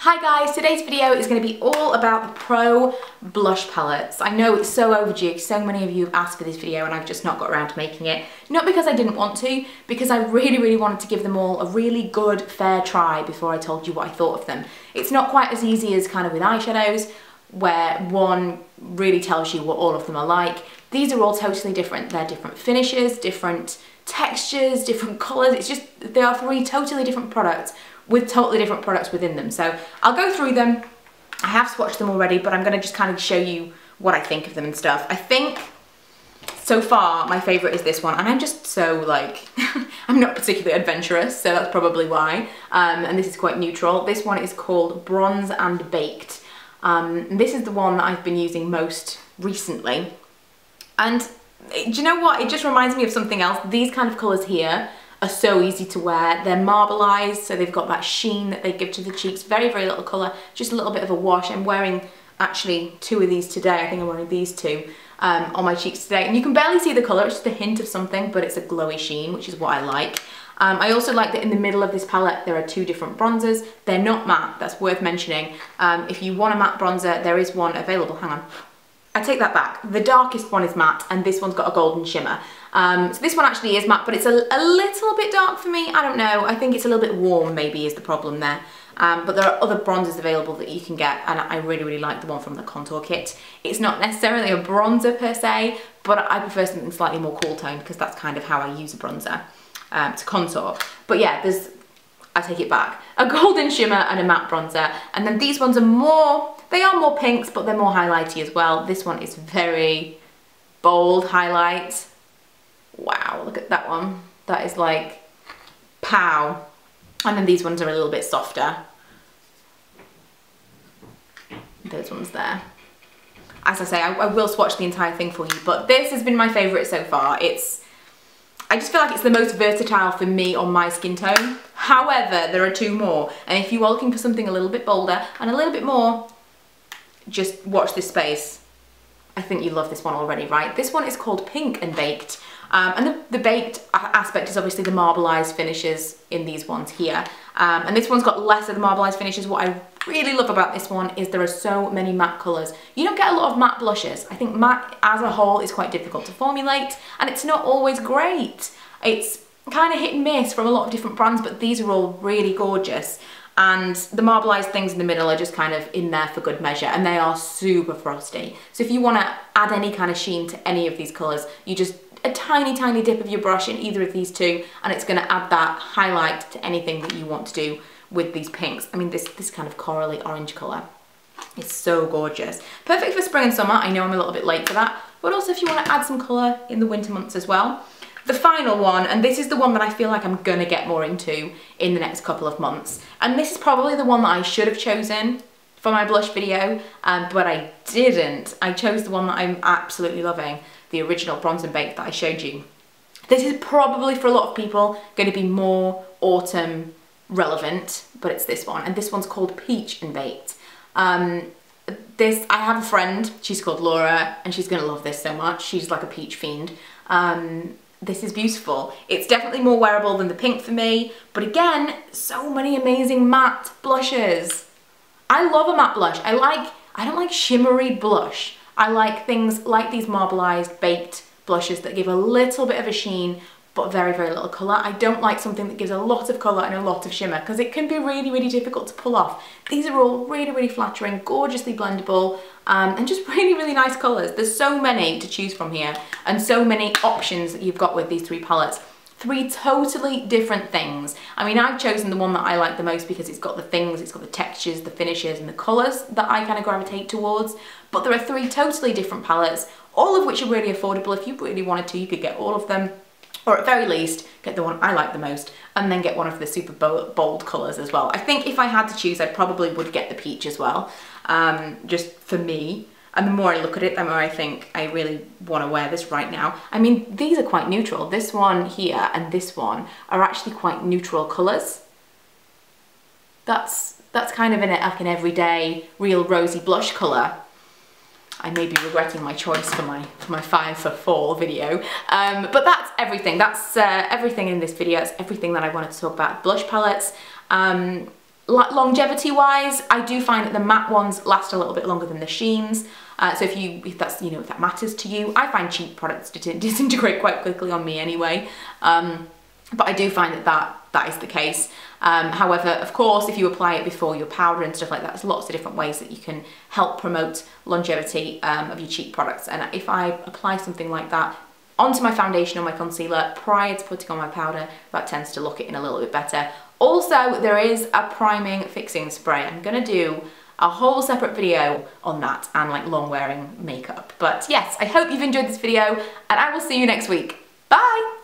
Hi guys, today's video is going to be all about the Pro blush palettes. I know it's so overdue, so many of you have asked for this video and I've just not got around to making it. Not because I didn't want to, because I really wanted to give them all a really good, fair try before I told you what I thought of them. It's not quite as easy as kind of with eyeshadows, where one really tells you what all of them are like. These are all totally different. They're different finishes, different textures, different colours. It's just, they are three totally different products with totally different products within them. So I'll go through them. I have swatched them already, but I'm going to just kind of show you what I think of them and stuff. I think so far my favourite is this one, and I'm just so like, I'm not particularly adventurous, so that's probably why. And this is quite neutral. This one is called Bronze and Baked. This is the one that I've been using most recently. And do you know what? It just reminds me of something else. These kind of colours here are so easy to wear. They're marbleized, so they've got that sheen that they give to the cheeks. Very little colour, just a little bit of a wash. I'm wearing actually two of these today. I think I'm wearing these two on my cheeks today. And you can barely see the colour, it's just a hint of something, but it's a glowy sheen, which is what I like. I also like that in the middle of this palette there are two different bronzers. They're not matte, that's worth mentioning. If you want a matte bronzer, there is one available. Hang on. I take that back. The darkest one is matte and this one's got a golden shimmer. So this one actually is matte, but it's a little bit dark for me. I don't know. I think it's a little bit warm maybe is the problem there. But there are other bronzers available that you can get, and I really like the one from the contour kit. It's not necessarily a bronzer per se, but I prefer something slightly more cool toned because that's kind of how I use a bronzer to contour. But yeah, there's, I take it back, a golden shimmer and a matte bronzer. And then these ones are more, they are more pinks, but they're more highlighty as well. This one is very bold highlight. Wow, look at that one. That is like, pow. And then these ones are a little bit softer. Those ones there. As I say, I will swatch the entire thing for you, but this has been my favourite so far. I just feel like it's the most versatile for me on my skin tone. However, there are two more, and if you are looking for something a little bit bolder and a little bit more, just watch this space. I think you love this one already, right? This one is called Pink and Baked. And the baked aspect is obviously the marbleized finishes in these ones here. And this one's got less of the marbleized finishes. What I really love about this one is there are so many matte colours. You don't get a lot of matte blushes. I think matte as a whole is quite difficult to formulate, and it's not always great. It's kind of hit and miss from a lot of different brands, but these are all really gorgeous. And the marbleized things in the middle are just kind of in there for good measure, and they are super frosty. So if you want to add any kind of sheen to any of these colours, you just a tiny dip of your brush in either of these two, and it's going to add that highlight to anything that you want to do with these pinks. I mean, this kind of corally orange colour is so gorgeous. Perfect for spring and summer. I know I'm a little bit late for that, but also if you want to add some colour in the winter months as well. The final one, and this is the one that I feel like I'm gonna get more into in the next couple of months, and this is probably the one that I should have chosen for my blush video, but I didn't. I chose the one that I'm absolutely loving, the original Bronze and Baked that I showed you. This is probably for a lot of people going to be more autumn relevant, but it's this one, and this one's called Peach and Baked. I have a friend, she's called Laura, and she's gonna love this so much. She's like a peach fiend. This is beautiful. It's definitely more wearable than the pink for me, but again, so many amazing matte blushes. I love a matte blush. I don't like shimmery blush. I like things like these marbleized baked blushes that give a little bit of a sheen, but very little colour. I don't like something that gives a lot of colour and a lot of shimmer, because it can be really difficult to pull off. These are all really flattering, gorgeously blendable, and just really nice colours. There's so many to choose from here, and so many options that you've got with these three palettes. Three totally different things. I mean, I've chosen the one that I like the most because it's got the things, it's got the textures, the finishes, and the colours that I kind of gravitate towards. But there are three totally different palettes, all of which are really affordable. If you really wanted to, you could get all of them, or at very least, get the one I like the most, and then get one of the super bold colours as well. I think if I had to choose, I probably would get the peach as well, just for me. And the more I look at it, the more I think I really want to wear this right now. I mean, these are quite neutral. This one here and this one are actually quite neutral colours. That's kind of like an everyday, real rosy blush colour. I may be regretting my choice for my 5 for fall video, but that's everything. That's everything in this video. It's everything that I wanted to talk about. Blush palettes. Longevity wise, I do find that the matte ones last a little bit longer than the sheens. So if that's, you know, if that matters to you, I find cheap products disintegrate quite quickly on me anyway. But I do find that is the case. However, of course, if you apply it before your powder and stuff like that, there's lots of different ways that you can help promote longevity of your cheek products. And if I apply something like that onto my foundation or my concealer prior to putting on my powder, that tends to lock it in a little bit better. Also, there is a priming fixing spray. I'm gonna do a whole separate video on that and like long wearing makeup. But yes, I hope you've enjoyed this video and I will see you next week. Bye!